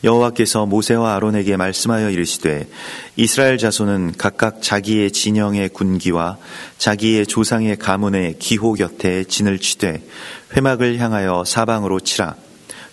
여호와께서 모세와 아론에게 말씀하여 이르시되 이스라엘 자손은 각각 자기의 진영의 군기와 자기의 조상의 가문의 기호 곁에 진을 치되 회막을 향하여 사방으로 치라.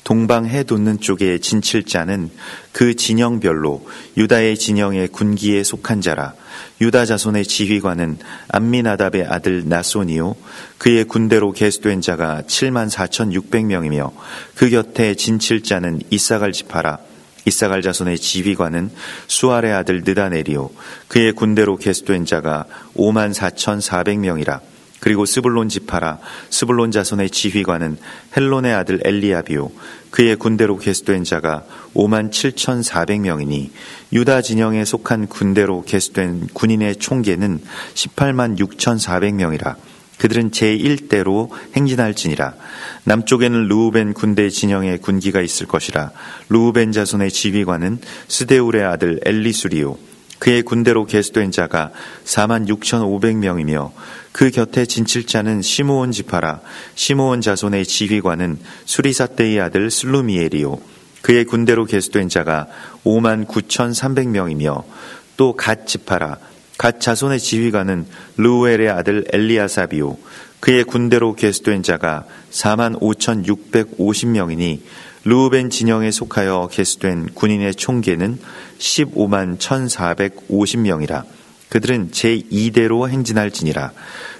동방 해 돋는 쪽에 진칠 자는 그 진영별로 유다의 진영의 군기에 속한 자라. 유다 자손의 지휘관은 암미나답의 아들 나손이요 그의 군대로 계수된 자가 74,600명이며 그 곁에 진칠 자는 이사갈 지파라. 이사갈 자손의 지휘관은 수알의 아들 느다넬이요 그의 군대로 계수된 자가 54,400명이라. 그리고 스불론 지파라. 스불론 자손의 지휘관은 헬론의 아들 엘리압이요 그의 군대로 계수된 자가 57,400명이니 유다 진영에 속한 군대로 계수된 군인의 총계는 186,400명이라. 그들은 제1대로 행진할지니라. 남쪽에는 르우벤 군대 진영의 군기가 있을 것이라. 르우벤 자손의 지휘관은 스데울의 아들 엘리수리요 그의 군대로 계수된 자가 46,500명이며 그 곁에 진칠 자는 시므온 지파라. 시므온 자손의 지휘관은 수리사떼의 아들 슬루미엘이요 그의 군대로 계수된 자가 59,300명이며 또 갓 지파라. 갓 자손의 지휘관은 르우엘의 아들 엘리아삽이요 그의 군대로 계수된 자가 45,650명이니 르우벤 진영에 속하여 계수된 군인의 총계는 151,450명이라. 그들은 제2대로 행진할지니라.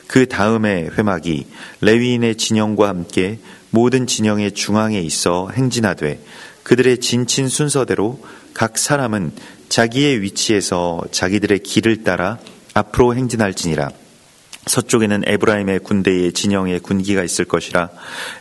그 다음에 회막이 레위인의 진영과 함께 모든 진영의 중앙에 있어 행진하되 그들의 진친 순서대로 각 사람은 자기의 위치에서 자기들의 길을 따라 앞으로 행진할지니라. 서쪽에는 에브라임의 군대의 진영의 군기가 있을 것이라.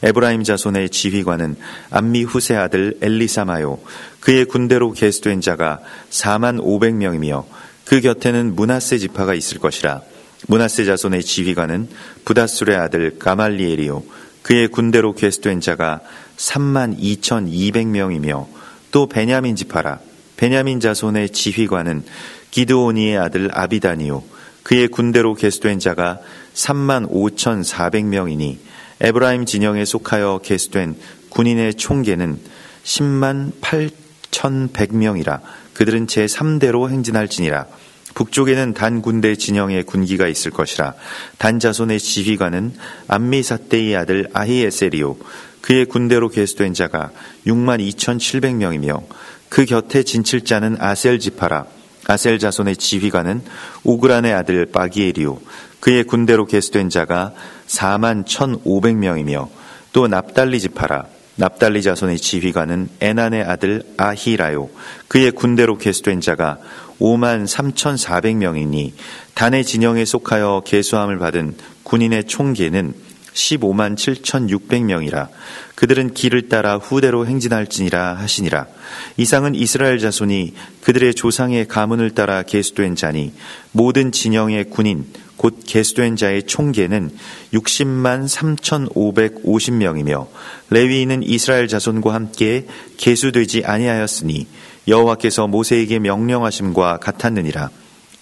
에브라임 자손의 지휘관은 암미후세 아들 엘리사마요 그의 군대로 계수된 자가 45,000명이며 그 곁에는 므낫세 지파가 있을 것이라. 므낫세 자손의 지휘관은 부다술의 아들 가말리엘이요 그의 군대로 계수된 자가 32,200명이며 또 베냐민 지파라. 베냐민 자손의 지휘관은 기드오니의 아들 아비단이요 그의 군대로 계수된 자가 35,400명이니 에브라임 진영에 속하여 계수된 군인의 총계는 108,100명이라. 그들은 제3대로 행진할지니라. 북쪽에는 단 군대 진영의 군기가 있을 것이라. 단 자손의 지휘관은 암미사떼의 아들 아히에셀이요 그의 군대로 계수된 자가 62,700명이며 그 곁에 진칠 자는 아셀 지파라. 아셀 자손의 지휘관은 오그란의 아들 바기엘이요 그의 군대로 계수된 자가 41,500명이며 또 납달리 지파라. 납달리 자손의 지휘관은 에난의 아들 아히라요 그의 군대로 계수된 자가 53,400명이니 단의 진영에 속하여 계수함을 받은 군인의 총계는 157,600명이라. 그들은 길을 따라 후대로 행진할지니라 하시니라. 이상은 이스라엘 자손이 그들의 조상의 가문을 따라 계수된 자니 모든 진영의 군인 곧 계수된 자의 총계는 603,550명이며 레위인은 이스라엘 자손과 함께 계수되지 아니하였으니 여호와께서 모세에게 명령하심과 같았느니라.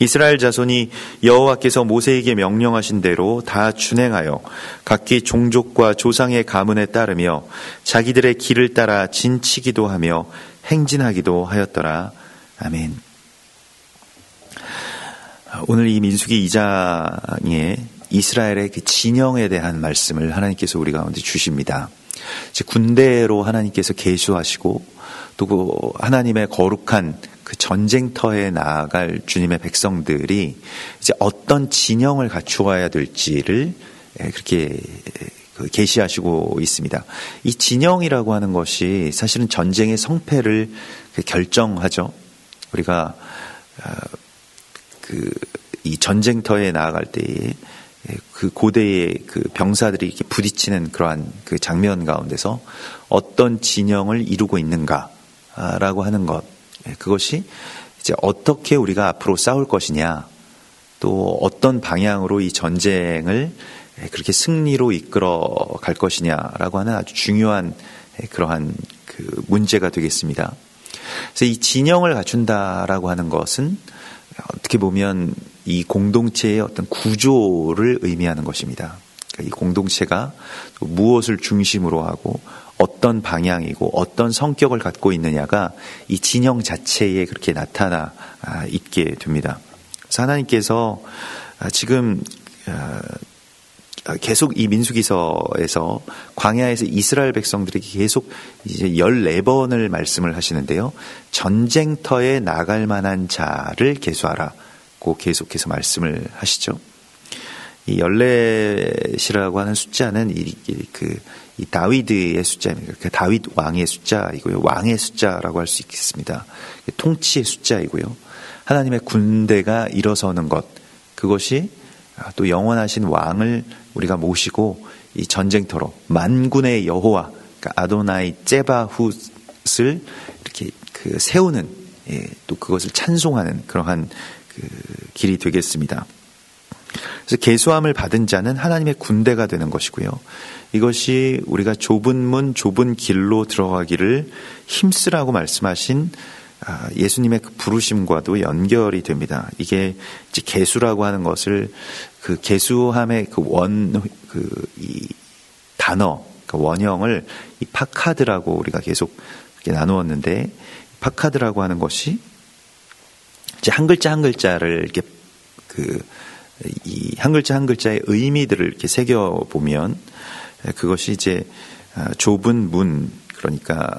이스라엘 자손이 여호와께서 모세에게 명령하신 대로 다 준행하여 각기 종족과 조상의 가문에 따르며 자기들의 길을 따라 진치기도 하며 행진하기도 하였더라. 아멘. 오늘 이 민수기 2장에 이스라엘의 그 진영에 대한 말씀을 하나님께서 우리 가운데 주십니다. 군대로 하나님께서 계수하시고 또 하나님의 거룩한 그 전쟁터에 나아갈 주님의 백성들이 이제 어떤 진영을 갖추어야 될지를 그렇게 계시하시고 있습니다. 이 진영이라고 하는 것이 사실은 전쟁의 성패를 결정하죠. 우리가 이 전쟁터에 나아갈 때에 그 고대의 그 병사들이 이렇게 부딪히는 그러한 그 장면 가운데서 어떤 진영을 이루고 있는가라고 하는 것, 그것이 이제 어떻게 우리가 앞으로 싸울 것이냐, 또 어떤 방향으로 이 전쟁을 그렇게 승리로 이끌어 갈 것이냐라고 하는 아주 중요한 그러한 그 문제가 되겠습니다. 그래서 이 진영을 갖춘다라고 하는 것은 어떻게 보면 이 공동체의 어떤 구조를 의미하는 것입니다. 그러니까 이 공동체가 무엇을 중심으로 하고 어떤 방향이고 어떤 성격을 갖고 있느냐가 이 진영 자체에 그렇게 나타나 있게 됩니다. 그래서 하나님께서 지금 계속 이 민수기서에서 광야에서 이스라엘 백성들에게 계속 이제 14번을 말씀을 하시는데요. 전쟁터에 나갈 만한 자를 계수하라고 계속해서 말씀을 하시죠. 이 14이라고 하는 숫자는 이 다윗의 숫자입니다. 그 다윗 왕의 숫자이고요. 왕의 숫자라고 할 수 있겠습니다. 통치의 숫자이고요. 하나님의 군대가 일어서는 것, 그것이 또 영원하신 왕을 우리가 모시고 이 전쟁터로 만군의 여호와, 그러니까 아도나이 째바훗을 이렇게 세우는, 또 그것을 찬송하는 그러한 길이 되겠습니다. 그래서 계수함을 받은 자는 하나님의 군대가 되는 것이고요. 이것이 우리가 좁은 문, 좁은 길로 들어가기를 힘쓰라고 말씀하신 예수님의 그 부르심과도 연결이 됩니다. 이게 이제 계수라고 하는 것을 그 계수함의 이 단어, 그 원형을 이 파카드라고 우리가 계속 이렇게 나누었는데, 파카드라고 하는 것이 이제 한 글자 한 글자를 이렇게 이 한 글자 한 글자의 의미들을 이렇게 새겨 보면 그것이 이제 좁은 문, 그러니까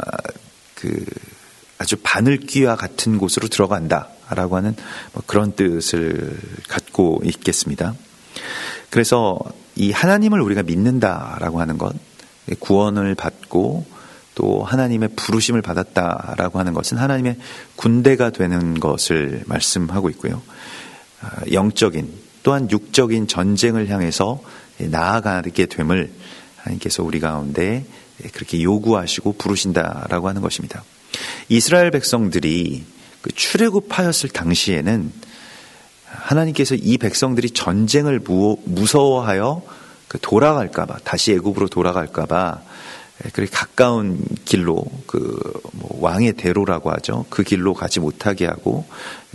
아주 바늘귀와 같은 곳으로 들어간다라고 하는 그런 뜻을 갖고 있겠습니다. 그래서 이 하나님을 우리가 믿는다라고 하는 것, 구원을 받고 또 하나님의 부르심을 받았다라고 하는 것은 하나님의 군대가 되는 것을 말씀하고 있고요. 영적인 또한 육적인 전쟁을 향해서 나아가게 됨을 하나님께서 우리 가운데 그렇게 요구하시고 부르신다라고 하는 것입니다. 이스라엘 백성들이 출애굽하였을 당시에는 하나님께서 이 백성들이 전쟁을 무서워하여 돌아갈까봐, 다시 애굽으로 돌아갈까봐 그렇게 가까운 길로 왕의 대로라고 하죠. 그 길로 가지 못하게 하고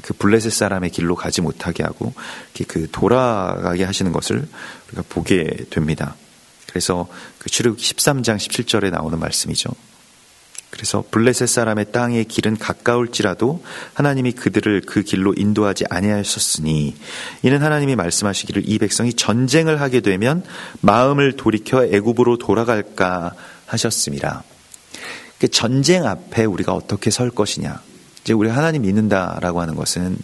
그 블레셋 사람의 길로 가지 못하게 하고 이렇게 돌아가게 하시는 것을 우리가 보게 됩니다. 그래서 출애굽기 13장 17절에 나오는 말씀이죠. 그래서 블레셋 사람의 땅의 길은 가까울지라도 하나님이 그들을 그 길로 인도하지 아니하셨으니 이는 하나님이 말씀하시기를 이 백성이 전쟁을 하게 되면 마음을 돌이켜 애굽으로 돌아갈까 하셨습니다. 전쟁 앞에 우리가 어떻게 설 것이냐, 이제 우리가 하나님 믿는다라고 하는 것은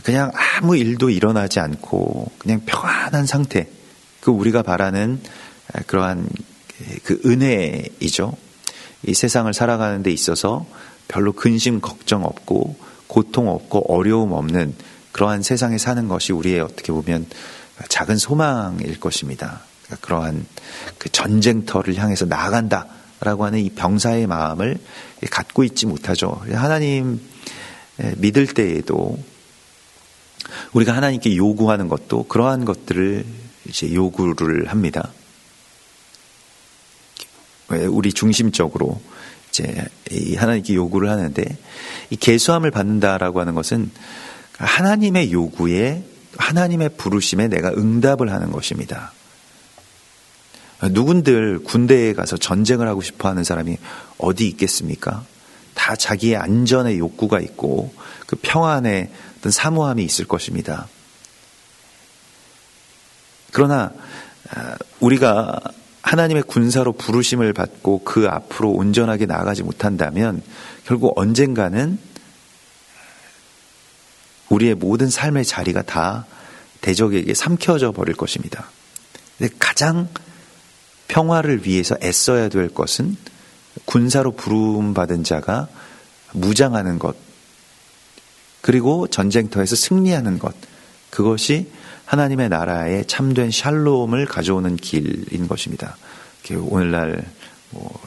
그냥 아무 일도 일어나지 않고 그냥 평안한 상태, 우리가 바라는 그러한 그 은혜이죠. 이 세상을 살아가는 데 있어서 별로 근심 걱정 없고 고통 없고 어려움 없는 그러한 세상에 사는 것이 우리의 어떻게 보면 작은 소망일 것입니다. 그러한 그 전쟁터를 향해서 나아간다라고 하는 이 병사의 마음을 갖고 있지 못하죠. 하나님 믿을 때에도 우리가 하나님께 요구하는 것도 그러한 것들을 이제 요구를 합니다. 우리 중심적으로 이제 하나님께 요구를 하는데, 이 계수함을 받는다라고 하는 것은 하나님의 요구에, 하나님의 부르심에 내가 응답을 하는 것입니다. 누군들 군대에 가서 전쟁을 하고 싶어 하는 사람이 어디 있겠습니까? 다 자기의 안전의 욕구가 있고 그 평안의 어떤 사모함이 있을 것입니다. 그러나 우리가 하나님의 군사로 부르심을 받고 그 앞으로 온전하게 나아가지 못한다면 결국 언젠가는 우리의 모든 삶의 자리가 다 대적에게 삼켜져 버릴 것입니다. 근데 가장 평화를 위해서 애써야 될 것은 군사로 부름받은 자가 무장하는 것, 그리고 전쟁터에서 승리하는 것, 그것이 하나님의 나라의 참된 샬롬을 가져오는 길인 것입니다. 오늘날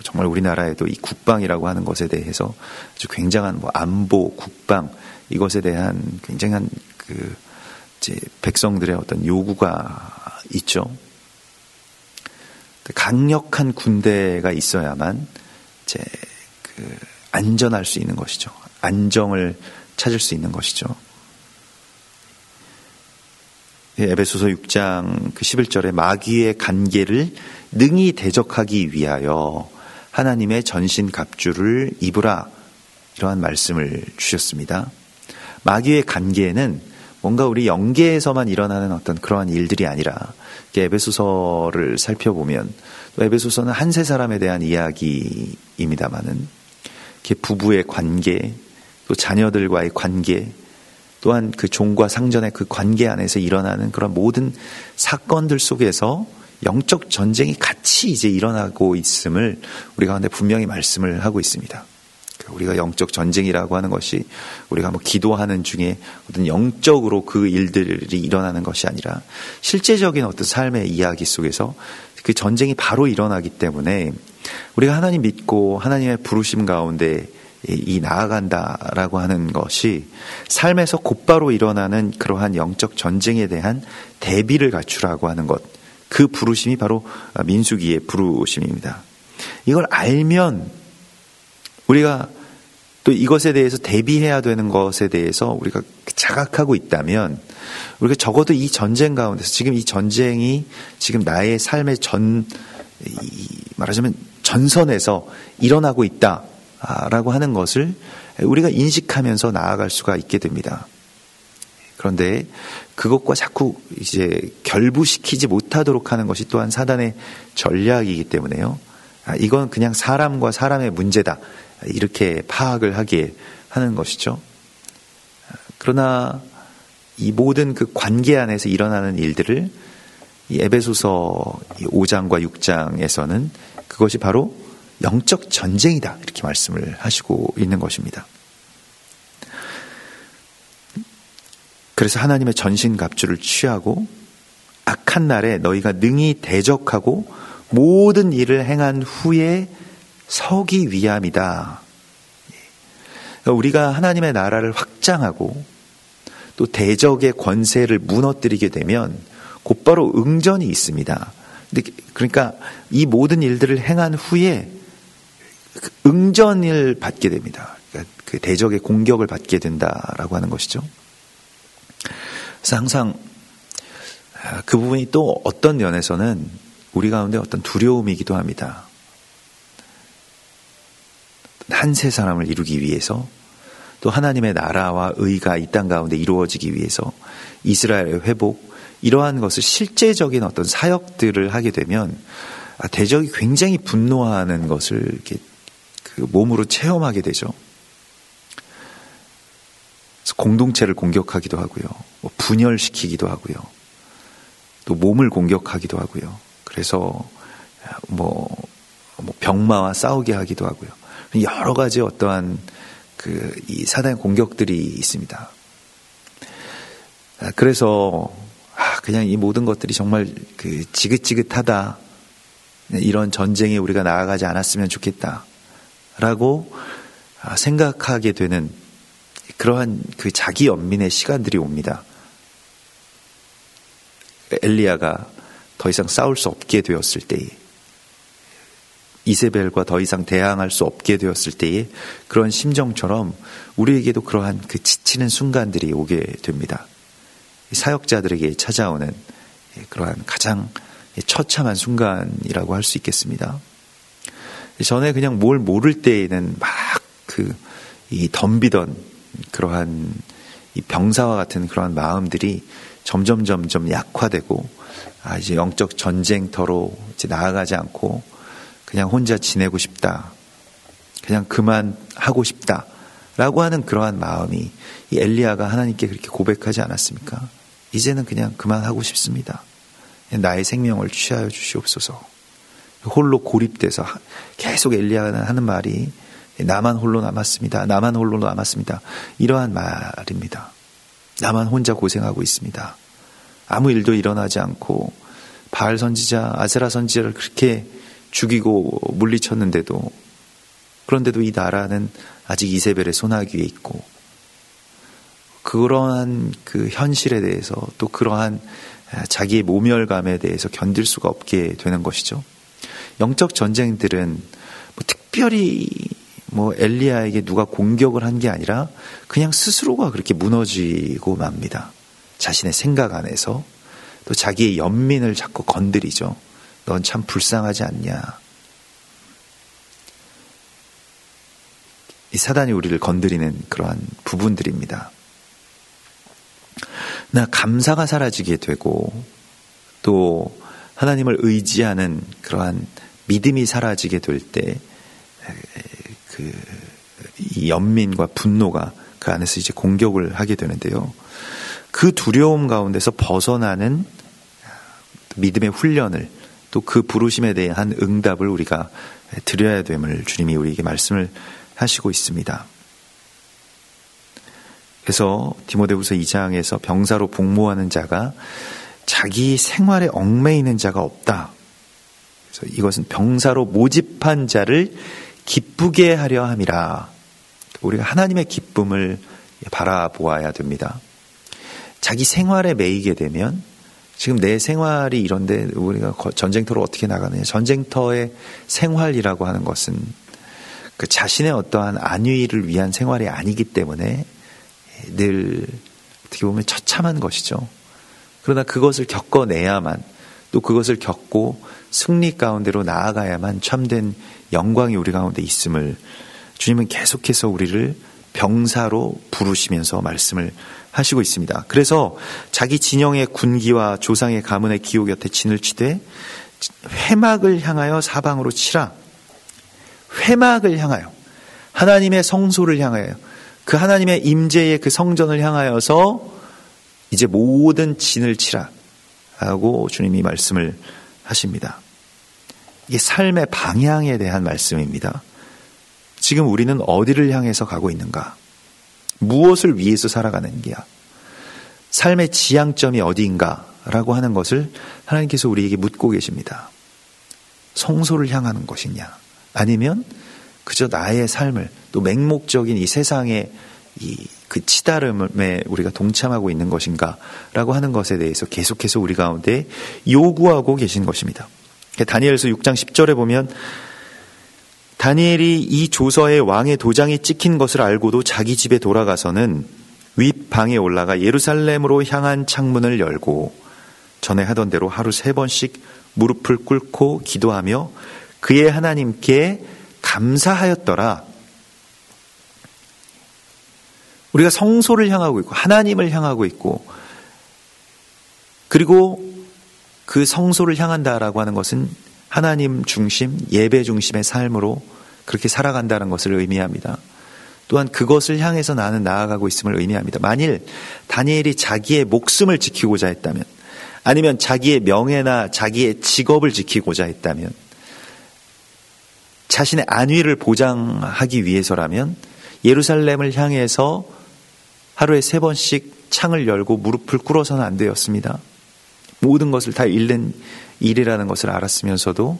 정말 우리나라에도 이 국방이라고 하는 것에 대해서 아주 굉장한 안보, 국방, 이것에 대한 굉장한 이제 백성들의 어떤 요구가 있죠. 강력한 군대가 있어야만 이제 안전할 수 있는 것이죠. 안정을 찾을 수 있는 것이죠. 에베소서 6장 11절에 마귀의 간계를 능히 대적하기 위하여 하나님의 전신갑주를 입으라, 이러한 말씀을 주셨습니다. 마귀의 간계는 뭔가 우리 영계에서만 일어나는 어떤 그러한 일들이 아니라, 에베소서를 살펴보면, 또 에베소서는 한 세 사람에 대한 이야기입니다마는 부부의 관계, 또 자녀들과의 관계, 또한 그 종과 상전의 그 관계 안에서 일어나는 그런 모든 사건들 속에서 영적 전쟁이 같이 이제 일어나고 있음을 우리 가운데 분명히 말씀을 하고 있습니다. 우리가 영적 전쟁이라고 하는 것이 우리가 기도하는 중에 어떤 영적으로 그 일들이 일어나는 것이 아니라 실제적인 어떤 삶의 이야기 속에서 그 전쟁이 바로 일어나기 때문에 우리가 하나님 믿고 하나님의 부르심 가운데 이 나아간다라고 하는 것이 삶에서 곧바로 일어나는 그러한 영적 전쟁에 대한 대비를 갖추라고 하는 것, 그 부르심이 바로 민수기의 부르심입니다. 이걸 알면 우리가 또 이것에 대해서 대비해야 되는 것에 대해서 우리가 자각하고 있다면, 우리가 적어도 이 전쟁 가운데서 지금 이 전쟁이 지금 나의 삶의 말하자면 전선에서 일어나고 있다라고 하는 것을 우리가 인식하면서 나아갈 수가 있게 됩니다. 그런데 그것과 자꾸 이제 결부시키지 못하도록 하는 것이 또한 사단의 전략이기 때문에요. 이건 그냥 사람과 사람의 문제다, 이렇게 파악을 하게 하는 것이죠. 그러나 이 모든 그 관계 안에서 일어나는 일들을 이 에베소서 5장과 6장에서는 그것이 바로 영적 전쟁이다, 이렇게 말씀을 하시고 있는 것입니다. 그래서 하나님의 전신갑주를 취하고 악한 날에 너희가 능히 대적하고 모든 일을 행한 후에 서기 위함이다. 우리가 하나님의 나라를 확장하고 또 대적의 권세를 무너뜨리게 되면 곧바로 응전이 있습니다. 그러니까 이 모든 일들을 행한 후에 응전을 받게 됩니다. 그러니까 그 대적의 공격을 받게 된다라고 하는 것이죠. 그래서 항상 그 부분이 또 어떤 면에서는 우리 가운데 어떤 두려움이기도 합니다. 한 세 사람을 이루기 위해서, 또 하나님의 나라와 의가 이 땅 가운데 이루어지기 위해서 이스라엘의 회복, 이러한 것을 실제적인 어떤 사역들을 하게 되면 대적이 굉장히 분노하는 것을 이렇게 그 몸으로 체험하게 되죠. 그래서 공동체를 공격하기도 하고요, 분열시키기도 하고요, 또 몸을 공격하기도 하고요. 그래서 병마와 싸우게 하기도 하고요. 여러 가지 어떠한 이 사단의 공격들이 있습니다. 그래서 그냥 이 모든 것들이 정말 지긋지긋하다, 이런 전쟁에 우리가 나아가지 않았으면 좋겠다라고 생각하게 되는 그러한 자기 연민의 시간들이 옵니다. 엘리야가 더 이상 싸울 수 없게 되었을 때에, 이세벨과 더 이상 대항할 수 없게 되었을 때에 그런 심정처럼 우리에게도 그러한 지치는 순간들이 오게 됩니다. 사역자들에게 찾아오는 그러한 가장 처참한 순간이라고 할 수 있겠습니다. 전에 그냥 뭘 모를 때에는 막 이 덤비던 그러한 이 병사와 같은 그러한 마음들이 점점 약화되고, 이제 영적 전쟁터로 이제 나아가지 않고 그냥 혼자 지내고 싶다, 그냥 그만하고 싶다 라고 하는 그러한 마음이, 이 엘리야가 하나님께 그렇게 고백하지 않았습니까? 이제는 그냥 그만하고 싶습니다. 나의 생명을 취하여 주시옵소서. 홀로 고립돼서 계속 엘리야가 하는 말이 나만 홀로 남았습니다, 나만 홀로 남았습니다, 이러한 말입니다. 나만 혼자 고생하고 있습니다. 아무 일도 일어나지 않고 바알 선지자, 아세라 선지자를 그렇게 죽이고 물리쳤는데도, 그런데도 이 나라는 아직 이세벨의 손아귀에 있고, 그러한 그 현실에 대해서, 또 그러한 자기의 모멸감에 대해서 견딜 수가 없게 되는 것이죠. 영적 전쟁들은 특별히 엘리야에게 누가 공격을 한 게 아니라 그냥 스스로가 그렇게 무너지고 맙니다. 자신의 생각 안에서. 또 자기의 연민을 자꾸 건드리죠. 넌 참 불쌍하지 않냐. 이 사단이 우리를 건드리는 그러한 부분들입니다. 나 감사가 사라지게 되고 또 하나님을 의지하는 그러한 믿음이 사라지게 될 때 이 연민과 분노가 그 안에서 이제 공격을 하게 되는데요. 그 두려움 가운데서 벗어나는 믿음의 훈련을 또 그 부르심에 대한 응답을 우리가 드려야 됨을 주님이 우리에게 말씀을 하시고 있습니다. 그래서 디모데후서 2장에서 병사로 복무하는 자가 자기 생활에 얽매이는 자가 없다. 그래서 이것은 병사로 모집한 자를 기쁘게 하려 함이라. 우리가 하나님의 기쁨을 바라보아야 됩니다. 자기 생활에 매이게 되면 지금 내 생활이 이런데 우리가 전쟁터로 어떻게 나가느냐. 전쟁터의 생활이라고 하는 것은 그 자신의 어떠한 안위를 위한 생활이 아니기 때문에 늘 어떻게 보면 처참한 것이죠. 그러나 그것을 겪어내야만 또 그것을 겪고 승리 가운데로 나아가야만 참된 영광이 우리 가운데 있음을 주님은 계속해서 우리를 병사로 부르시면서 말씀을 하시고 있습니다. 그래서 자기 진영의 군기와 조상의 가문의 기호 곁에 진을 치되 회막을 향하여 사방으로 치라. 회막을 향하여 하나님의 성소를 향하여 그 하나님의 임재의 그 성전을 향하여서 이제 모든 진을 치라 하고 주님이 말씀을 하십니다. 이게 삶의 방향에 대한 말씀입니다. 지금 우리는 어디를 향해서 가고 있는가? 무엇을 위해서 살아가는 게야? 삶의 지향점이 어디인가라고 하는 것을 하나님께서 우리에게 묻고 계십니다. 성소를 향하는 것이냐? 아니면 그저 나의 삶을 또 맹목적인 이 세상의 그 치다름에 우리가 동참하고 있는 것인가라고 하는 것에 대해서 계속해서 우리 가운데 요구하고 계신 것입니다. 다니엘서 6장 10절에 보면 다니엘이 이 조서에 왕의 도장이 찍힌 것을 알고도 자기 집에 돌아가서는 윗방에 올라가 예루살렘으로 향한 창문을 열고 전에 하던 대로 하루 3번씩 무릎을 꿇고 기도하며 그의 하나님께 감사하였더라. 우리가 성소를 향하고 있고 하나님을 향하고 있고 그리고 그 성소를 향한다라고 하는 것은 하나님 중심, 예배 중심의 삶으로 그렇게 살아간다는 것을 의미합니다. 또한 그것을 향해서 나는 나아가고 있음을 의미합니다. 만일 다니엘이 자기의 목숨을 지키고자 했다면 아니면 자기의 명예나 자기의 직업을 지키고자 했다면 자신의 안위를 보장하기 위해서라면 예루살렘을 향해서 하루에 3번씩 창을 열고 무릎을 꿇어서는 안 되었습니다. 모든 것을 다 잃는 일이라는 것을 알았으면서도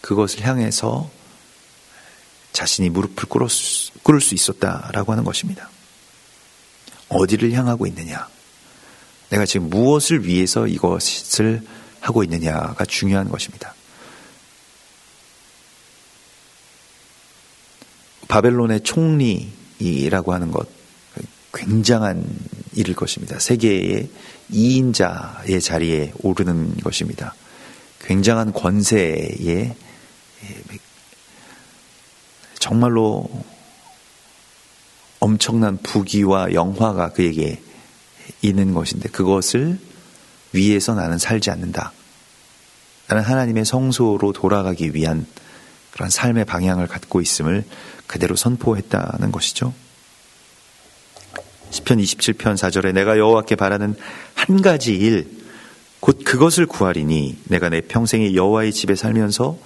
그것을 향해서 자신이 무릎을 꿇을 수 있었다라고 하는 것입니다. 어디를 향하고 있느냐? 내가 지금 무엇을 위해서 이것을 하고 있느냐가 중요한 것입니다. 바벨론의 총리라고 하는 것 굉장한 일일 것입니다. 세계의 2인자의 자리에 오르는 것입니다. 굉장한 권세에 정말로 엄청난 부귀와 영화가 그에게 있는 것인데 그것을 위해서 나는 살지 않는다. 나는 하나님의 성소로 돌아가기 위한 그런 삶의 방향을 갖고 있음을 그대로 선포했다는 것이죠. 시편 27편 4절에 내가 여호와께 바라는 한 가지 일 곧 그것을 구하리니 내가 내 평생에 여호와의 집에 살면서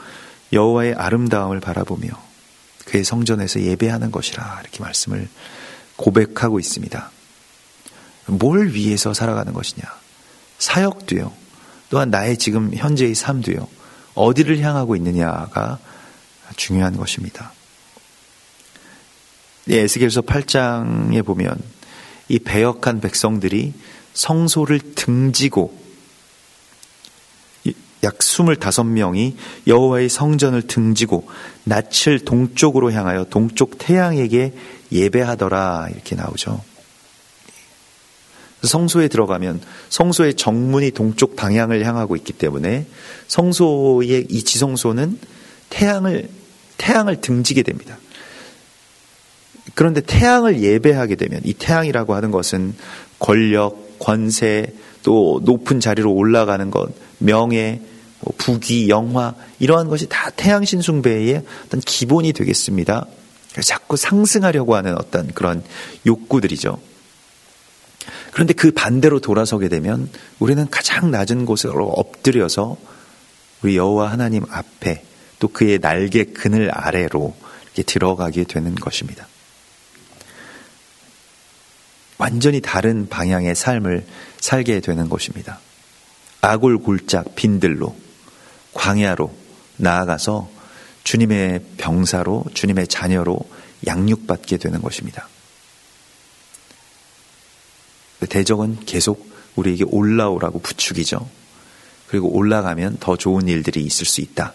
여호와의 아름다움을 바라보며 그의 성전에서 예배하는 것이라 이렇게 말씀을 고백하고 있습니다. 뭘 위해서 살아가는 것이냐? 사역도요. 또한 나의 지금 현재의 삶도요. 어디를 향하고 있느냐가 중요한 것입니다. 에스겔서 8장에 보면 이 배역한 백성들이 성소를 등지고 약 25명이 여호와의 성전을 등지고 낯을 동쪽으로 향하여 동쪽 태양에게 예배하더라 이렇게 나오죠. 성소에 들어가면 성소의 정문이 동쪽 방향을 향하고 있기 때문에 성소의 이 지성소는 태양을 등지게 됩니다. 그런데 태양을 예배하게 되면, 이 태양이라고 하는 것은 권력, 권세, 또 높은 자리로 올라가는 것, 명예, 부귀, 영화, 이러한 것이 다 태양신 숭배의 어떤 기본이 되겠습니다. 자꾸 상승하려고 하는 어떤 그런 욕구들이죠. 그런데 그 반대로 돌아서게 되면 우리는 가장 낮은 곳으로 엎드려서 우리 여호와 하나님 앞에, 또 그의 날개 그늘 아래로 이렇게 들어가게 되는 것입니다. 완전히 다른 방향의 삶을 살게 되는 것입니다. 아골골짝 빈들로, 광야로 나아가서 주님의 병사로, 주님의 자녀로 양육받게 되는 것입니다. 대적은 계속 우리에게 올라오라고 부추기죠. 그리고 올라가면 더 좋은 일들이 있을 수 있다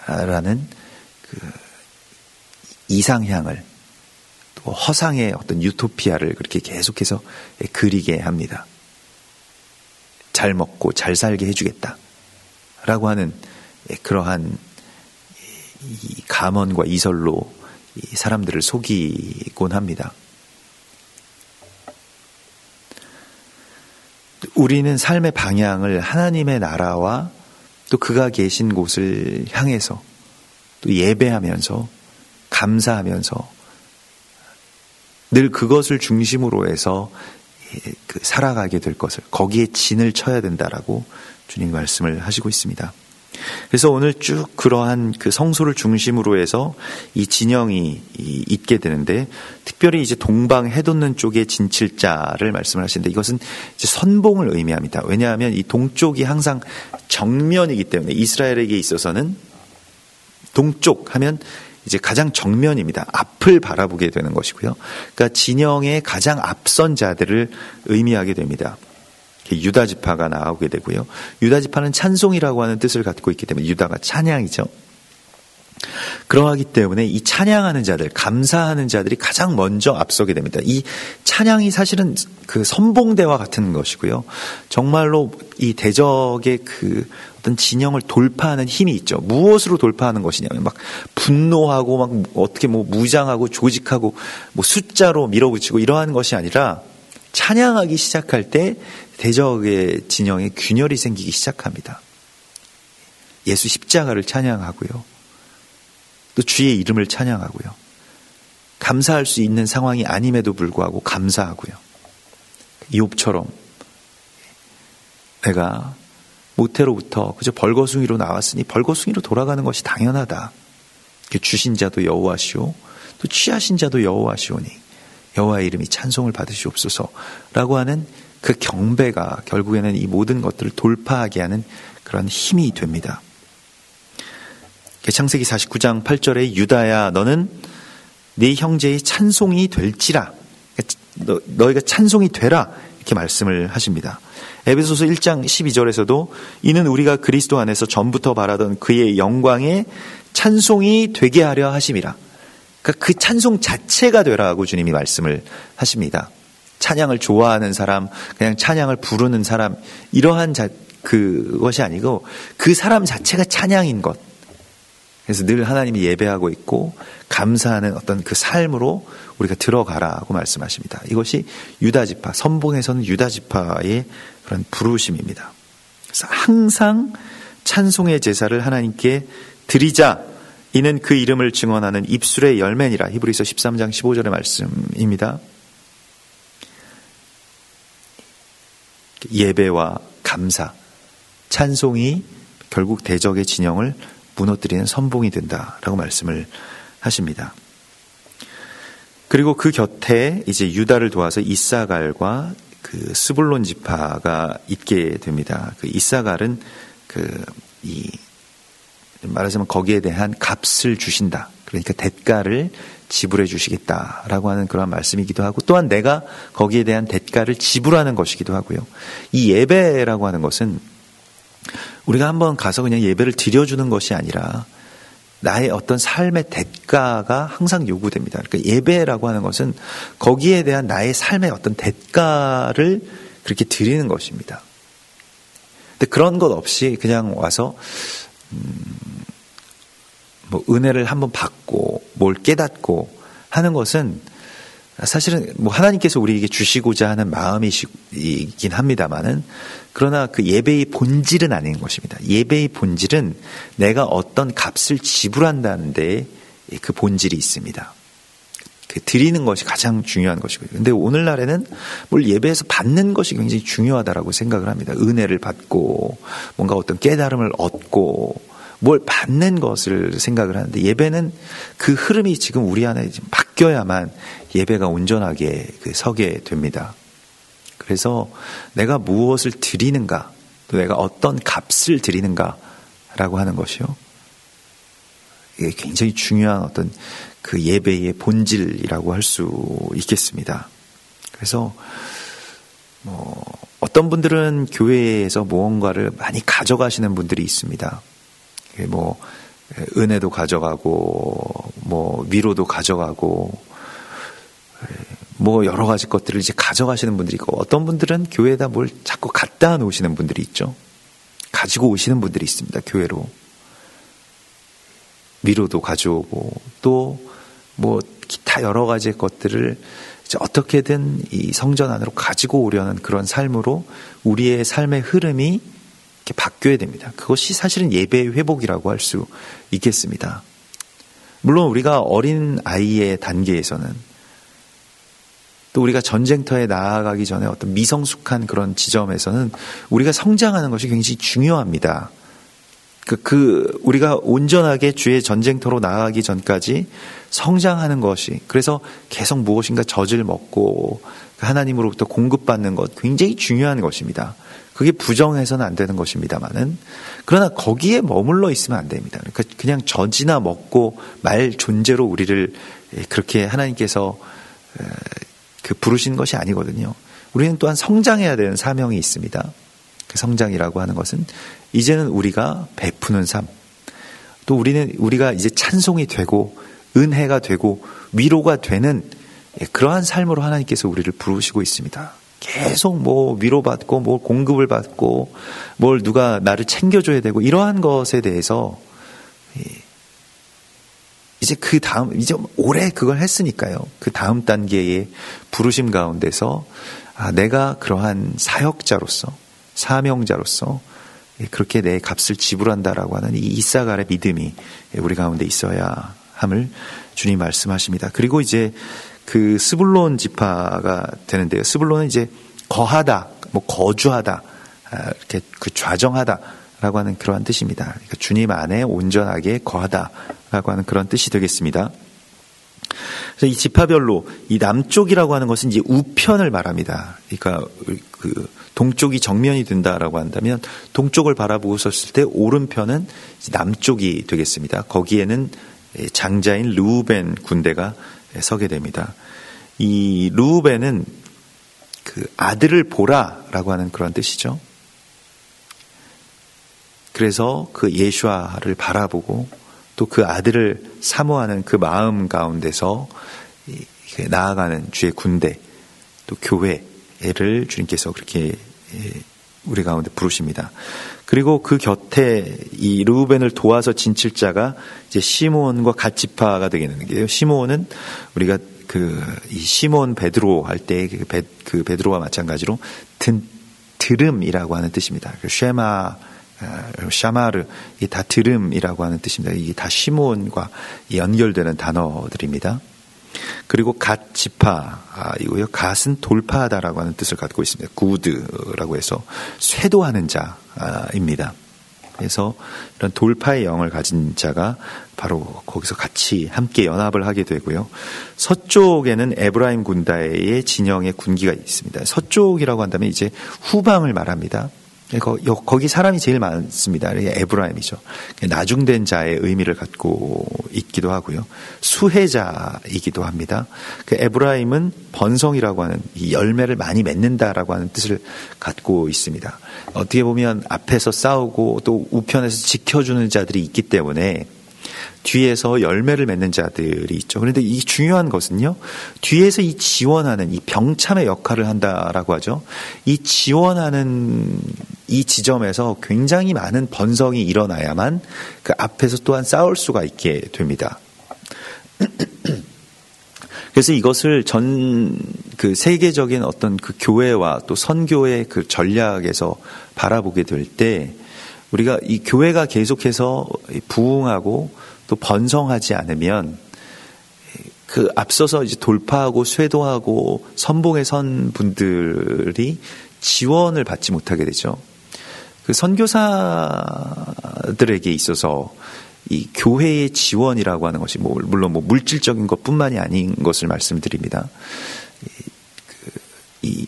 라는 그 이상향을, 또 허상의 어떤 유토피아를 그렇게 계속해서 그리게 합니다. 잘 먹고 잘 살게 해주겠다 라고 하는 그러한 이 감언과 이설로 이 사람들을 속이곤 합니다. 우리는 삶의 방향을 하나님의 나라와 또 그가 계신 곳을 향해서 또 예배하면서 감사하면서 늘 그것을 중심으로 해서 살아가게 될 것을, 거기에 진을 쳐야 된다라고 주님 말씀을 하시고 있습니다. 그래서 오늘 쭉 그러한 그 성소를 중심으로 해서 이 진영이 있게 되는데, 특별히 이제 동방 해돋는 쪽의 진칠자를 말씀을 하시는데, 이것은 이제 선봉을 의미합니다. 왜냐하면 이 동쪽이 항상 정면이기 때문에 이스라엘에게 있어서는 동쪽 하면 이제 가장 정면입니다. 앞을 바라보게 되는 것이고요. 그러니까 진영의 가장 앞선 자들을 의미하게 됩니다. 유다 지파가 나오게 되고요. 유다 지파는 찬송이라고 하는 뜻을 갖고 있기 때문에 유다가 찬양이죠. 그러하기 때문에 이 찬양하는 자들, 감사하는 자들이 가장 먼저 앞서게 됩니다. 이 찬양이 사실은 그 선봉대와 같은 것이고요. 정말로 이 대적의 그 어떤 진영을 돌파하는 힘이 있죠. 무엇으로 돌파하는 것이냐면 막 분노하고 막 어떻게 뭐 무장하고 조직하고 뭐 숫자로 밀어붙이고 이러한 것이 아니라 찬양하기 시작할 때 대적의 진영에 균열이 생기기 시작합니다. 예수 십자가를 찬양하고요. 또 주의 이름을 찬양하고요. 감사할 수 있는 상황이 아님에도 불구하고 감사하고요. 이옵처럼 내가 모태로부터 그저 벌거숭이로 나왔으니 벌거숭이로 돌아가는 것이 당연하다. 주신 자도 여호와시오, 또 취하신 자도 여호와시오니 여호와의 이름이 찬송을 받으시옵소서라고 하는 그 경배가 결국에는 이 모든 것들을 돌파하게 하는 그런 힘이 됩니다. 창세기 49장 8절에 유다야 너는 네 형제의 찬송이 될지라, 너희가 찬송이 되라 이렇게 말씀을 하십니다. 에베소서 1장 12절에서도 이는 우리가 그리스도 안에서 전부터 바라던 그의 영광의 찬송이 되게 하려 하심이라. 그러니까 그 찬송 자체가 되라고 주님이 말씀을 하십니다. 찬양을 좋아하는 사람, 그냥 찬양을 부르는 사람, 이러한 그것이 아니고 그 사람 자체가 찬양인 것. 그래서 늘 하나님이 예배하고 있고 감사하는 어떤 그 삶으로 우리가 들어가라고 말씀하십니다. 이것이 유다지파, 선봉에서는 유다지파의 그런 부르심입니다. 그래서 항상 찬송의 제사를 하나님께 드리자. 이는 그 이름을 증언하는 입술의 열매니라. 히브리서 13장 15절의 말씀입니다. 예배와 감사, 찬송이 결국 대적의 진영을 무너뜨리는 선봉이 된다라고 말씀을 하십니다. 그리고 그 곁에 이제 유다를 도와서 이사갈과 그 스불론 지파가 있게 됩니다. 그 이사갈은 말하자면 거기에 대한 값을 주신다. 그러니까 대가를 지불해 주시겠다라고 하는 그런 말씀이기도 하고, 또한 내가 거기에 대한 대가를 지불하는 것이기도 하고요. 이 예배라고 하는 것은 우리가 한번 가서 그냥 예배를 드려주는 것이 아니라 나의 어떤 삶의 대가가 항상 요구됩니다. 그러니까 예배라고 하는 것은 거기에 대한 나의 삶의 어떤 대가를 그렇게 드리는 것입니다. 근데 그런 것 없이 그냥 와서 뭐 은혜를 한번 받고 뭘 깨닫고 하는 것은 사실은 뭐 하나님께서 우리에게 주시고자 하는 마음이긴 합니다만은, 그러나 그 예배의 본질은 아닌 것입니다. 예배의 본질은 내가 어떤 값을 지불한다는 데 그 본질이 있습니다. 그 드리는 것이 가장 중요한 것이고요. 근데 오늘날에는 뭘 예배에서 받는 것이 굉장히 중요하다라고 생각을 합니다. 은혜를 받고 뭔가 어떤 깨달음을 얻고 뭘 받는 것을 생각을 하는데, 예배는 그 흐름이 지금 우리 안에 바뀌어야만 예배가 온전하게 서게 됩니다. 그래서 내가 무엇을 드리는가, 또 내가 어떤 값을 드리는가라고 하는 것이요, 이게 굉장히 중요한 어떤 그 예배의 본질이라고 할 수 있겠습니다. 그래서 어떤 분들은 교회에서 무언가를 많이 가져가시는 분들이 있습니다. 뭐 은혜도 가져가고 뭐 위로도 가져가고 뭐 여러 가지 것들을 이제 가져가시는 분들이 있고, 어떤 분들은 교회에다 뭘 자꾸 갖다 놓으시는 분들이 있죠. 가지고 오시는 분들이 있습니다. 교회로 위로도 가져오고 또 뭐 기타 여러 가지 것들을 이제 어떻게든 이 성전 안으로 가지고 오려는 그런 삶으로 우리의 삶의 흐름이 이렇게 바뀌어야 됩니다. 그것이 사실은 예배의 회복이라고 할 수 있겠습니다. 물론 우리가 어린 아이의 단계에서는, 또 우리가 전쟁터에 나아가기 전에 어떤 미성숙한 그런 지점에서는 우리가 성장하는 것이 굉장히 중요합니다. 우리가 온전하게 주의 전쟁터로 나아가기 전까지 성장하는 것이, 그래서 계속 무엇인가 젖을 먹고 하나님으로부터 공급받는 것, 굉장히 중요한 것입니다. 그게 부정해서는 안 되는 것입니다만은, 그러나 거기에 머물러 있으면 안 됩니다. 그러니까 그냥 젖이나 먹고 말 존재로 우리를 그렇게 하나님께서 부르신 것이 아니거든요. 우리는 또한 성장해야 되는 사명이 있습니다. 그 성장이라고 하는 것은 이제는 우리가 베푸는 삶, 또 우리가 이제 찬송이 되고 은혜가 되고 위로가 되는 그러한 삶으로 하나님께서 우리를 부르시고 있습니다. 계속 뭐 위로받고 뭐 공급을 받고 뭘 누가 나를 챙겨줘야 되고 이러한 것에 대해서 이제 이제 오래 그걸 했으니까요. 그 다음 단계의 부르심 가운데서 내가 그러한 사역자로서, 사명자로서 그렇게 내 값을 지불한다라고 하는 이 이사갈의 믿음이 우리 가운데 있어야 함을 주님 말씀하십니다. 그리고 이제 그 스불론 지파가 되는데요. 스불론은 이제 거하다, 뭐 거주하다, 이렇게 좌정하다라고 하는 그러한 뜻입니다. 그러니까 주님 안에 온전하게 거하다라고 하는 그런 뜻이 되겠습니다. 그래서 이 지파별로 이 남쪽이라고 하는 것은 이제 우편을 말합니다. 그러니까 동쪽이 정면이 된다라고 한다면 동쪽을 바라보고 섰을 때 오른편은 남쪽이 되겠습니다. 거기에는 장자인 르우벤 군대가 서게 됩니다. 이 르우벤은 그 아들을 보라라고 하는 그런 뜻이죠. 그래서 그 예수아를 바라보고 또 그 아들을 사모하는 그 마음 가운데서 나아가는 주의 군대, 또 교회를 주님께서 그렇게 우리 가운데 부르십니다. 그리고 그 곁에 이 르우벤을 도와서 진칠 자가 이제 시므온과 갓지파가 되겠는데요. 시므온은 우리가 이 시몬 베드로 할 때 그 베드로와 마찬가지로 들음이라고 하는 뜻입니다. 샤마르, 이게 다 들음이라고 하는 뜻입니다. 이게 다 시므온과 연결되는 단어들입니다. 그리고 갓지파이고요. 갓은 돌파하다라고 하는 뜻을 갖고 있습니다. 구드라고 해서 쇄도하는 자입니다. 그래서 이런 돌파의 영을 가진 자가 바로 거기서 같이 함께 연합을 하게 되고요. 서쪽에는 에브라임 군대의 진영의 군기가 있습니다. 서쪽이라고 한다면 이제 후방을 말합니다. 거기 사람이 제일 많습니다. 에브라임이죠. 나중된 자의 의미를 갖고 있기도 하고요. 수혜자이기도 합니다. 그 에브라임은 번성이라고 하는 이 열매를 많이 맺는다라고 하는 뜻을 갖고 있습니다. 어떻게 보면 앞에서 싸우고 또 우편에서 지켜주는 자들이 있기 때문에 뒤에서 열매를 맺는 자들이 있죠. 그런데 이 중요한 것은요, 뒤에서 이 지원하는 이 병참의 역할을 한다라고 하죠. 이 지원하는 이 지점에서 굉장히 많은 번성이 일어나야만 그 앞에서 또한 싸울 수가 있게 됩니다. 그래서 이것을 그 세계적인 어떤 그 교회와 또 선교의 그 전략에서 바라보게 될 때 우리가 이 교회가 계속해서 부흥하고 또 번성하지 않으면 그 앞서서 이제 돌파하고 쇄도하고 선봉에 선 분들이 지원을 받지 못하게 되죠. 그 선교사들에게 있어서 이 교회의 지원이라고 하는 것이 물론 물질적인 것뿐만이 아닌 것을 말씀드립니다. 이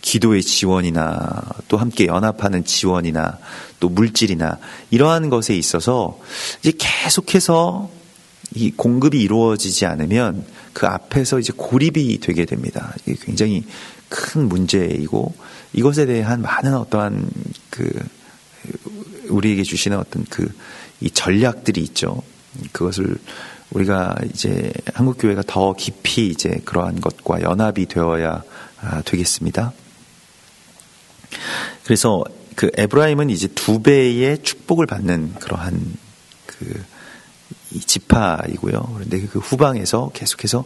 기도의 지원이나 또 함께 연합하는 지원이나 또 물질이나 이러한 것에 있어서 이제 계속해서 이 공급이 이루어지지 않으면 그 앞에서 이제 고립이 되게 됩니다. 이게 굉장히 큰 문제이고 이것에 대한 많은 어떠한 우리에게 주시는 어떤 이 전략들이 있죠. 그것을 우리가 이제 한국교회가 더 깊이 이제 그러한 것과 연합이 되어야 되겠습니다. 그래서 그 에브라임은 이제 2배의 축복을 받는 그러한 이 지파이고요. 그런데 그 후방에서 계속해서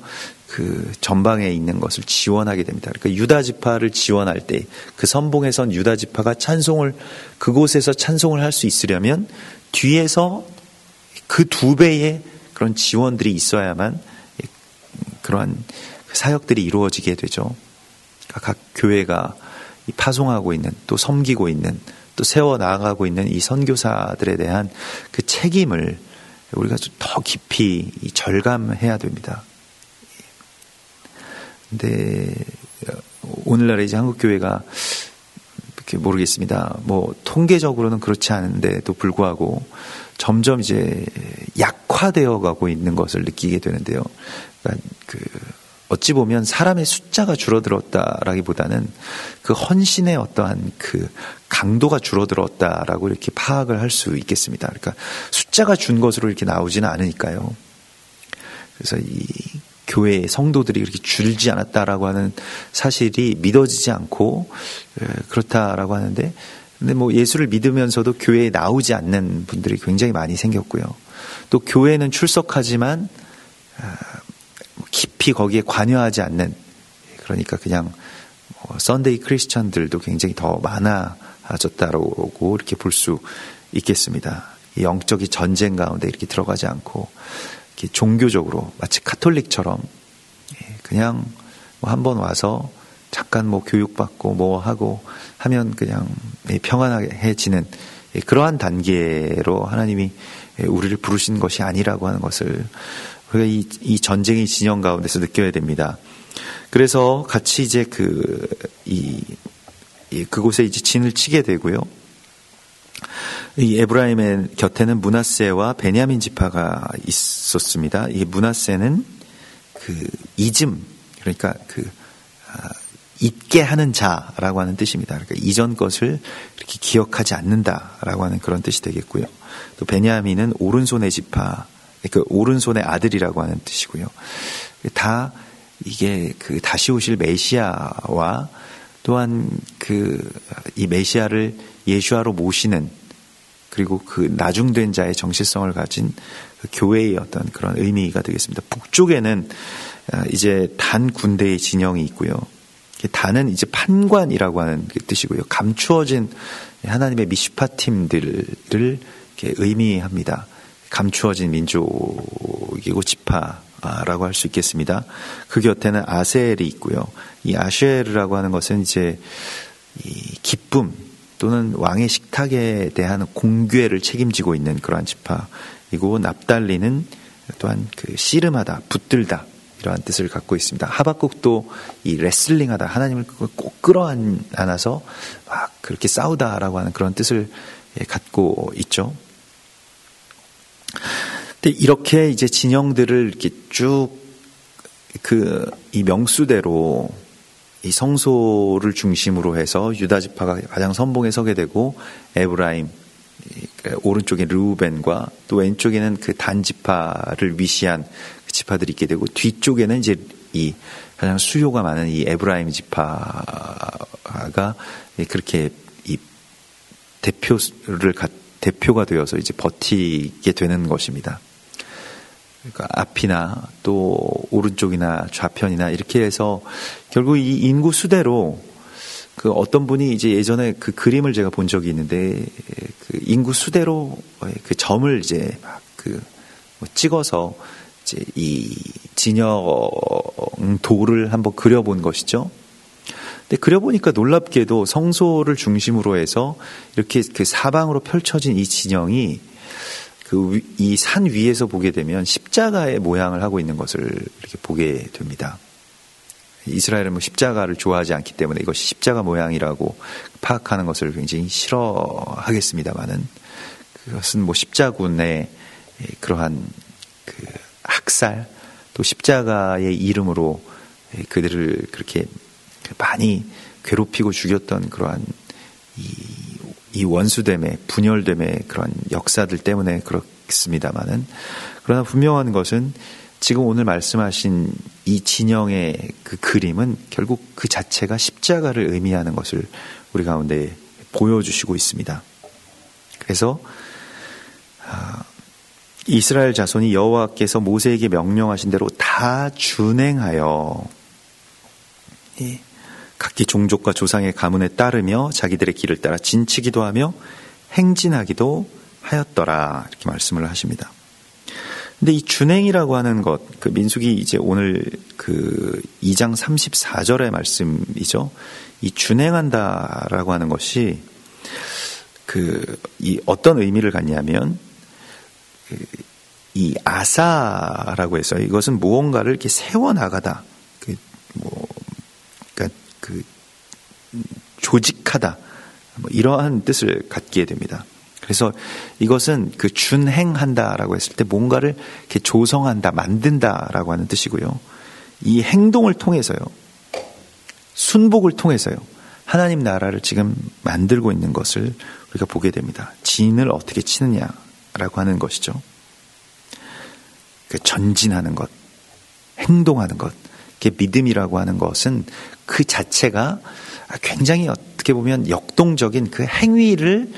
그 전방에 있는 것을 지원하게 됩니다. 그러니까 유다 지파를 지원할 때 그 선봉에선 유다 지파가 그곳에서 찬송을 할 수 있으려면 뒤에서 그 2배의 그런 지원들이 있어야만 그러한 사역들이 이루어지게 되죠. 그러니까 각 교회가 파송하고 있는 또 섬기고 있는 또 세워 나가고 있는 이 선교사들에 대한 그 책임을 우리가 더 깊이 절감해야 됩니다. 근데 오늘날에 이제 한국 교회가 이렇게 모르겠습니다. 통계적으로는 그렇지 않은데도 불구하고 점점 이제 약화되어 가고 있는 것을 느끼게 되는데요. 그러니까 어찌 보면 사람의 숫자가 줄어들었다라기보다는 그 헌신의 어떠한 그 강도가 줄어들었다라고 이렇게 파악을 할 수 있겠습니다. 그러니까 숫자가 준 것으로 이렇게 나오지는 않으니까요. 그래서 이 교회의 성도들이 그렇게 줄지 않았다라고 하는 사실이 믿어지지 않고 그렇다라고 하는데, 근데 예수를 믿으면서도 교회에 나오지 않는 분들이 굉장히 많이 생겼고요. 또 교회는 출석하지만 깊이 거기에 관여하지 않는, 그러니까 그냥 썬데이 크리스천들도 굉장히 더 많아졌다고 이렇게 볼 수 있겠습니다. 영적인 전쟁 가운데 이렇게 들어가지 않고 이렇게 종교적으로 마치 카톨릭처럼 그냥 한번 와서 잠깐 교육받고 하고 하면 그냥 평안해지는 그러한 단계로 하나님이 우리를 부르신 것이 아니라고 하는 것을 우리가 이 전쟁의 진영 가운데서 느껴야 됩니다. 그래서 같이 이제 그곳에 이제 진을 치게 되고요. 이 에브라임의 곁에는 므낫세와 베냐민 지파가 있었습니다. 이 므낫세는 잊음, 그러니까 잊게 하는 자라고 하는 뜻입니다. 그러니까 이전 것을 이렇게 기억하지 않는다라고 하는 그런 뜻이 되겠고요. 또 베냐민은 오른손의 지파, 오른손의 아들이라고 하는 뜻이고요. 다 이게 다시 오실 메시아와 또한 이 메시아를 예수아로 모시는, 그리고 나중된 자의 정체성을 가진 교회의 어떤 그런 의미가 되겠습니다. 북쪽에는 이제 단 군대의 진영이 있고요. 단은 이제 판관이라고 하는 뜻이고요. 감추어진 하나님의 미슈파 팀들을 이렇게 의미합니다. 감추어진 민족이고 지파라고 할 수 있겠습니다. 그 곁에는 아셀이 있고요. 이 아쉐르라고 하는 것은 이제 이 기쁨 또는 왕의 식탁에 대한 공궤를 책임지고 있는 그러한 지파이고, 납달리는 또한 씨름하다, 붙들다 이러한 뜻을 갖고 있습니다. 하박국도 이 레슬링하다, 하나님을 꼭 끌어안아서 막 그렇게 싸우다라고 하는 그런 뜻을 갖고 있죠. 근데 이렇게 이제 진영들을 이렇게 쭉 이 명수대로 이 성소를 중심으로 해서 유다 지파가 가장 선봉에 서게 되고, 에브라임 오른쪽에 르우벤과 또 왼쪽에는 단 지파를 위시한 지파들이 있게 되고, 뒤쪽에는 이제 이 가장 수요가 많은 이 에브라임 지파가 그렇게 이 대표가 되어서 이제 버티게 되는 것입니다. 그러니까 앞이나 또 오른쪽이나 좌편이나 이렇게 해서 결국 이 인구 수대로 그 어떤 분이 이제 예전에 그 그림을 제가 본 적이 있는데 그 인구 수대로 그 점을 이제 막 그 찍어서 이제 이 진영도를 한번 그려본 것이죠. 근데 그려보니까 놀랍게도 성소를 중심으로 해서 이렇게 그 사방으로 펼쳐진 이 진영이 그 이 산 위에서 보게 되면 십자가의 모양을 하고 있는 것을 이렇게 보게 됩니다. 이스라엘은 뭐 십자가를 좋아하지 않기 때문에 이것이 십자가 모양이라고 파악하는 것을 굉장히 싫어하겠습니다만은 그것은 뭐 십자군의 그러한 그 학살 또 십자가의 이름으로 그들을 그렇게 많이 괴롭히고 죽였던 그러한 이 원수됨의 분열됨의 그런 역사들 때문에 그렇습니다만은 그러나 분명한 것은 지금 오늘 말씀하신 이 진영의 그 그림은 결국 그 자체가 십자가를 의미하는 것을 우리 가운데 보여주시고 있습니다. 그래서 이스라엘 자손이 여호와께서 모세에게 명령하신 대로 다 준행하여 각기 종족과 조상의 가문에 따르며 자기들의 길을 따라 진치기도 하며 행진하기도 하였더라 이렇게 말씀을 하십니다. 근데 이 준행이라고 하는 것, 그 민수기 이제 오늘 그 2장 34절의 말씀이죠. 이 준행한다라고 하는 것이 이 어떤 의미를 갖냐면 이 아사라고 해서 이것은 무언가를 이렇게 세워나가다, 조직하다, 이러한 뜻을 갖게 됩니다. 그래서 이것은 그 준행한다라고 했을 때 뭔가를 이렇게 조성한다, 만든다라고 하는 뜻이고요. 이 행동을 통해서요, 순복을 통해서요, 하나님 나라를 지금 만들고 있는 것을 우리가 보게 됩니다. 진을 어떻게 치느냐라고 하는 것이죠. 그 전진하는 것, 행동하는 것, 믿음이라고 하는 것은 그 자체가 굉장히 어떻게 보면 역동적인 그 행위를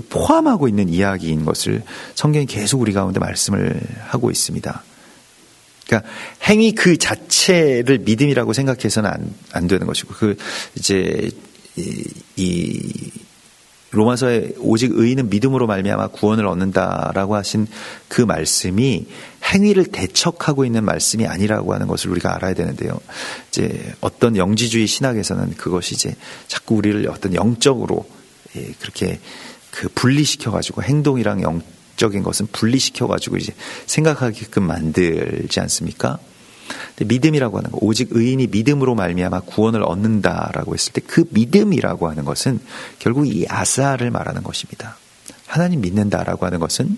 포함하고 있는 이야기인 것을 성경이 계속 우리 가운데 말씀을 하고 있습니다. 그러니까 행위 그 자체를 믿음이라고 생각해서는 안 되는 것이고, 이제 이 로마서에 오직 의인은 믿음으로 말미암아 구원을 얻는다라고 하신 그 말씀이 행위를 대척하고 있는 말씀이 아니라고 하는 것을 우리가 알아야 되는데요. 이제 어떤 영지주의 신학에서는 그것이 이제 자꾸 우리를 어떤 영적으로 그렇게 분리시켜가지고 행동이랑 영적인 것은 분리시켜가지고 이제 생각하게끔 만들지 않습니까? 근데 믿음이라고 하는 거, 오직 의인이 믿음으로 말미암아 구원을 얻는다라고 했을 때 그 믿음이라고 하는 것은 결국 이 아사를 말하는 것입니다. 하나님 믿는다라고 하는 것은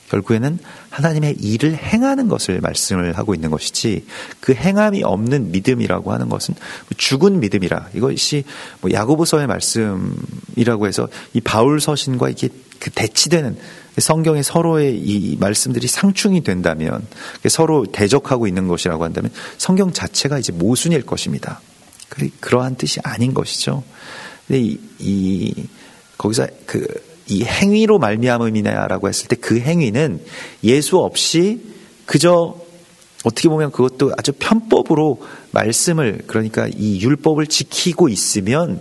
결국에는 하나님의 일을 행하는 것을 말씀을 하고 있는 것이지, 그 행함이 없는 믿음이라고 하는 것은 죽은 믿음이라, 이것이 야고보서의 말씀이라고 해서 이 바울 서신과 이게 대치되는, 성경의 서로의 이 말씀들이 상충이 된다면, 서로 대적하고 있는 것이라고 한다면 성경 자체가 이제 모순일 것입니다. 그러한 뜻이 아닌 것이죠. 근데 거기서 이 행위로 말미암음이냐라고 했을 때 그 행위는 예수 없이 그저 어떻게 보면 그것도 아주 편법으로 말씀을, 그러니까 이 율법을 지키고 있으면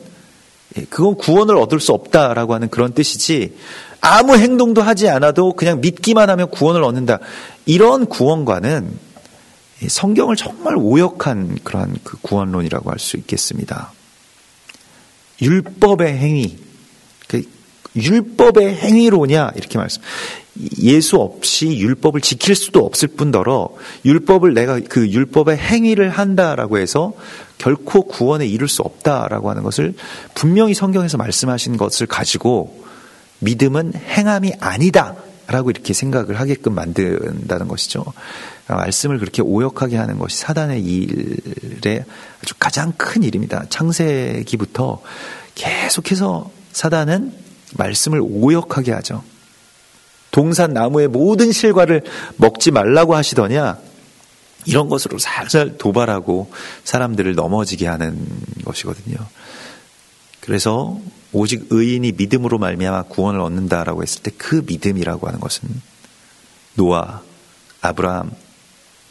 그건 구원을 얻을 수 없다라고 하는 그런 뜻이지, 아무 행동도 하지 않아도 그냥 믿기만 하면 구원을 얻는다, 이런 구원과는 성경을 정말 오역한 그러한 그 구원론이라고 할 수 있겠습니다. 율법의 행위, 율법의 행위로냐 이렇게 말씀. 예수 없이 율법을 지킬 수도 없을 뿐더러 율법을 내가 그 율법의 행위를 한다라고 해서 결코 구원에 이룰 수 없다라고 하는 것을 분명히 성경에서 말씀하신 것을 가지고 믿음은 행함이 아니다라고 이렇게 생각을 하게끔 만든다는 것이죠. 말씀을 그렇게 오역하게 하는 것이 사단의 일의 아주 가장 큰 일입니다. 창세기부터 계속해서 사단은 말씀을 오역하게 하죠. 동산 나무의 모든 실과를 먹지 말라고 하시더냐, 이런 것으로 살살 도발하고 사람들을 넘어지게 하는 것이거든요. 그래서 오직 의인이 믿음으로 말미암아 구원을 얻는다라고 했을 때 그 믿음이라고 하는 것은 노아, 아브라함,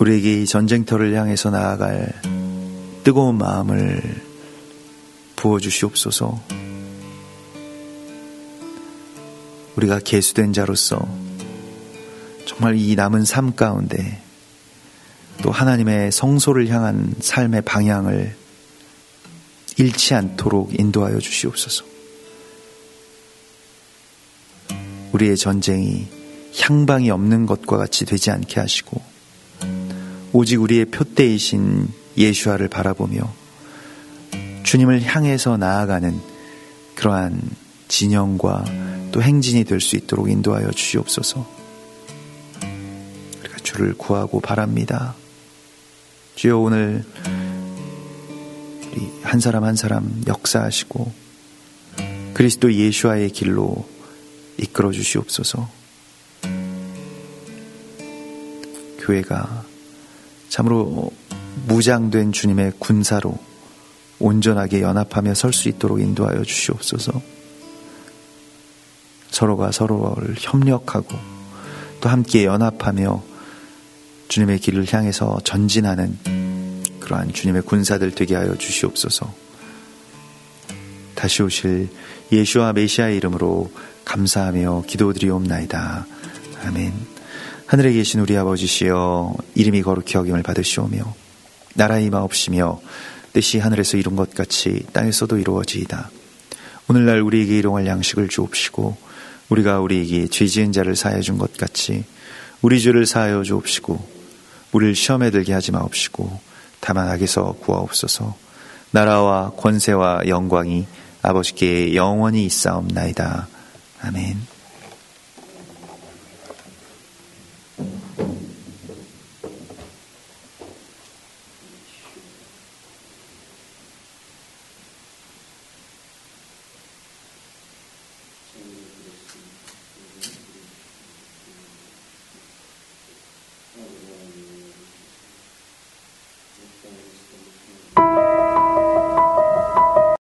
우리에게 이 전쟁터를 향해서 나아갈 뜨거운 마음을 부어주시옵소서. 우리가 계수된 자로서 정말 이 남은 삶 가운데 또 하나님의 성소를 향한 삶의 방향을 잃지 않도록 인도하여 주시옵소서. 우리의 전쟁이 향방이 없는 것과 같이 되지 않게 하시고 오직 우리의 표대이신 예수아를 바라보며 주님을 향해서 나아가는 그러한 진영과 또 행진이 될 수 있도록 인도하여 주시옵소서. 우리가 주를 구하고 바랍니다. 주여, 오늘 우리 한 사람 한 사람 역사하시고 그리스도 예수아의 길로 이끌어 주시옵소서. 교회가 참으로 무장된 주님의 군사로 온전하게 연합하며 설 수 있도록 인도하여 주시옵소서. 서로가 서로를 협력하고 또 함께 연합하며 주님의 길을 향해서 전진하는 그러한 주님의 군사들 되게 하여 주시옵소서. 다시 오실 예수와 메시아의 이름으로 감사하며 기도드리옵나이다. 아멘. 하늘에 계신 우리 아버지시여, 이름이 거룩히 여김을 받으시오며 나라의 임하옵시며 뜻이 하늘에서 이룬 것 같이 땅에서도 이루어지이다. 오늘날 우리에게 일용할 양식을 주옵시고 우리가 우리에게 죄 지은 자를 사하여 준 것 같이 우리 죄를 사하여 주옵시고 우리를 시험에 들게 하지 마옵시고 다만 악에서 구하옵소서. 나라와 권세와 영광이 아버지께 영원히 있사옵나이다. 아멘.